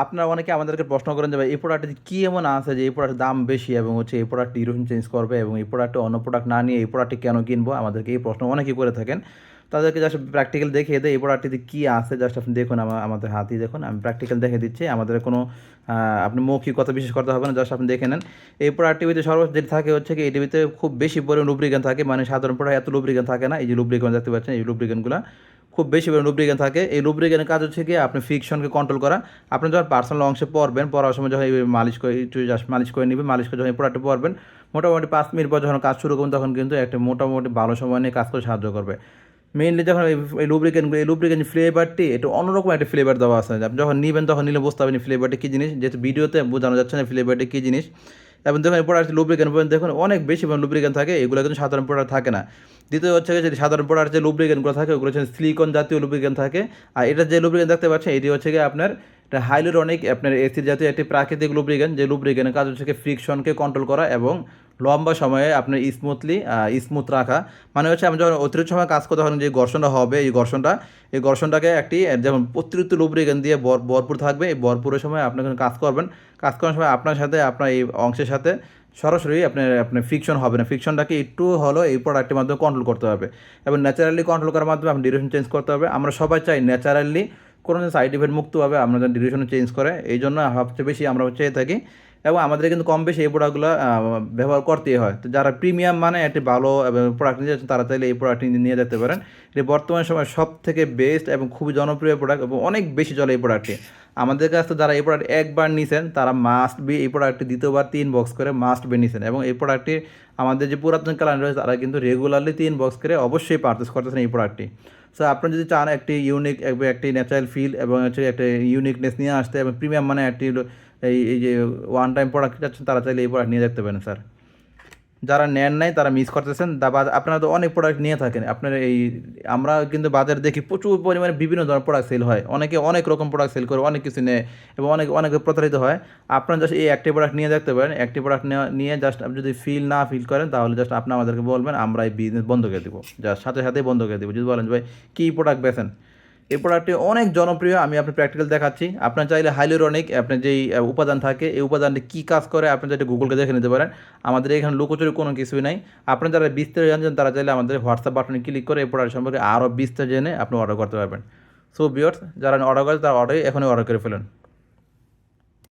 আপনারা অনেকে আমাদেরকে প্রশ্ন করেন যে ভাই এই প্রোডাক্টে কী এমন আছে যে এই প্রোডাক্টের দাম বেশি এবং হচ্ছে এই প্রোডাক্ট ইউরোশন চেঞ্জ করবে এবং এই প্রোডাক্টে অন্য প্রোডাক্ট না নিয়ে এই প্রোডাক্টটি কেন কিনবো, আমাদেরকে এই প্রশ্ন অনেকেই করে থাকেন। তাদেরকে জাস্ট প্র্যাকটিক্যাল দেখিয়ে দেয় এই প্রোডাক্টটিতে কী আছে। জাস্ট আপনি দেখুন, আমাদের হাতেই দেখুন, আমি প্র্যাকটিক্যাল দেখে দিচ্ছি। আমাদের কোনো আপনি মৌখিক কথা বিশেষ করতে হবে না, জাস্ট আপনি দেখে নেন। এই প্রোডাক্টের ভিতরে সর্বোচ্চ যেটি থাকে হচ্ছে কি, এটির ভিতরে খুব বেশি পরিমাণ লুব্রিকেন্ট থাকে, মানে সাধারণ প্রোডাক্ট এত লুব্রিকেন্ট থাকে না। এই যে লুব্রিকেন্ট দেখতে পাচ্ছেন, এই লুব্রিকেন্টগুলো খুব বেশি পরিমাণ লুব্রিকেন্ট থাকে। এই লুব্রিকেন্টের কাজ হচ্ছে কি আপনি ফ্রিকশনকে কন্ট্রোল করা। আপনি যখন পার্সোনাল অংশে পরবেন, পরার সময় যখন এই মালিশ করে একটু জাস্ট মালিশ করে নেবেন, মালিশ করে যখন এই প্রোডাক্টে পরবেন, মোটামুটি 5 মিনিট পর যখন কাজ শুরু করবেন তখন কিন্তু একটা মোটামুটি ভালো সময় নিয়ে কাজ করে সাহায্য করবে। মেইনলি যখন এই লুব্রিকেন্ট ফ্লেভারটি এটা অন্যরকম একটা ফ্লেভার দেওয়া আছে। আপনি যখন নেবেন তখন নিলে বুঝতে পারবেন ফ্লেভারটি কী জিনিস, যেহেতু ভিডিওতে বোঝানো যাচ্ছে না ফ্লেভারটি কী জিনিস। এবং দেখুন এই প্রোডাক্ট লুব্রিকেন্ট দেখুন অনেক বেশি লুব্রিকেন্ট থাকে, এগুলো কিন্তু সাধারণ প্রোডাক্ট থাকে না। দ্বিতীয় হচ্ছে যে সাধারণ প্রোডাক্ট যে লুব্রিকেন্টগুলো থাকে ওগুলো হচ্ছে সিলিকন জাতীয় লুব্রিকেন্ট থাকে। আর এটা যে লুব্রিকেন্ট দেখতে পাচ্ছেন এটি হচ্ছে গিয়ে আপনার এটা হাইলোরনিক আপনার এসিড জাতীয় একটি প্রাকৃতিক লুব্রিকেন্ট, যে লুব্রিকেন্টের কাজ হচ্ছে ফ্রিকশনকে কন্ট্রোল করা এবং লম্বা সময়ে আপনার স্মুথ রাখা। মানে হচ্ছে আমি যখন অতিরিক্ত সময় কাজ করতে তখন যে ঘর্ষণটা হবে এই ঘর্ষণটাকে একটি যেমন অতিরিক্ত লুব্রিকেন্ট দিয়ে ভরপুর থাকবে। এই ভরপুরের সময় আপনি যখন কাজ করবেন, কাজ করার সময় আপনার সাথে আপনার এই অংশের সাথে সরাসরি আপনার ফ্রিকশন হবে না। ফ্রিকশনটাকে একটু হলো এই প্রোডাক্টের মাধ্যমে কন্ট্রোল করতে হবে এবং ন্যাচারালি কন্ট্রোল করার মাধ্যমে আপনি ডিউরেশন চেঞ্জ করতে হবে। আমরা সবাই চাই ন্যাচারালি কোনো সাইড ইফেক্ট মুক্তভাবে আমরা যেন ডিউরেশন চেঞ্জ করে, এই জন্য সবচেয়ে বেশি আমরা চেয়ে থাকি এবং আমাদের কিন্তু কম বেশি এই প্রোডাক্টগুলো ব্যবহার করতেই হয়। তো যারা প্রিমিয়াম মানে একটি ভালো প্রোডাক্ট নিয়ে যাচ্ছেন তারা চাইলে এই প্রোডাক্টটি নিয়ে যেতে পারেন। এটি বর্তমান সময় সব থেকে বেস্ট এবং খুবই জনপ্রিয় প্রোডাক্ট এবং অনেক বেশি চলে এই প্রোডাক্টটি। আমাদের কাছে যারা এই প্রোডাক্ট একবার নিছেন তারা মাস্ট বি এই প্রোডাক্টটি দ্বিতীয়বার 3 বক্স করে মাস্ট বি নিছেন এবং এই প্রোডাক্টটি আমাদের যে পুরাতন ক্লায়েন্ট রয়েছে তারা কিন্তু রেগুলারলি 3 বক্স করে অবশ্যই পারচেস করতেছেন এই প্রোডাক্টটি। সো আপনি যদি চান একটি ইউনিক একটি ন্যাচারাল ফিল এবং হচ্ছে একটা ইউনিকনেস নিয়ে আসতে এবং প্রিমিয়াম মানে একটি এই যে ওয়ান টাইম প্রোডাক্ট চাচ্ছেন তারা চাইলে এই প্রোডাক্ট নিয়ে দেখতে পারেন স্যার। যারা নেন নাই তারা মিস করতেছেন। আপনারা তো অনেক প্রোডাক্ট নিয়ে থাকেন, আপনার এই আমরা কিন্তু বাজারে দেখি প্রচুর পরিমাণে বিভিন্ন ধরনের প্রোডাক্ট সেল হয়, অনেকে অনেক রকম প্রোডাক্ট সেল করে, অনেক কিছু নেয় এবং অনেকে প্রতারিত হয়। আপনারা জাস্ট এই একটি প্রোডাক্ট নিয়ে দেখতে পারেন। একটি প্রোডাক্ট নিয়ে জাস্ট আপনি যদি ফিল করেন তাহলে জাস্ট আপনি আমাদেরকে বলবেন, আমরা এই বিজনেস বন্ধ করে দেবো, জাস্ট সাথে সাথেই বন্ধ করে দেবো। যদি বলেন ভাই কী প্রোডাক্ট বেছেন, এই প্রোডাক্টটি অনেক জনপ্রিয়, আমি আপনার প্র্যাকটিক্যাল দেখাচ্ছি। আপনার চাইলে হাইলোরনিক আপনার যেই উপাদান থাকে এই উপাদানটি কী কাজ করে আপনি যেটা গুগলকে দেখে নিতে পারেন। আমাদের এখানে লুকোচুরি কোনো কিছুই নাই। আপনার যারা বিস্তারিত জানছেন তারা চাইলে আমাদের হোয়াটসঅ্যাপ বাটনে ক্লিক করে এই প্রোডাক্ট সম্পর্কে আরও বিস্তারিত জেনে আপনি অর্ডার করতে পারবেন। সো ভিউয়ার্স, যারা অর্ডার করে তারা এখনই অর্ডার করে ফেলুন।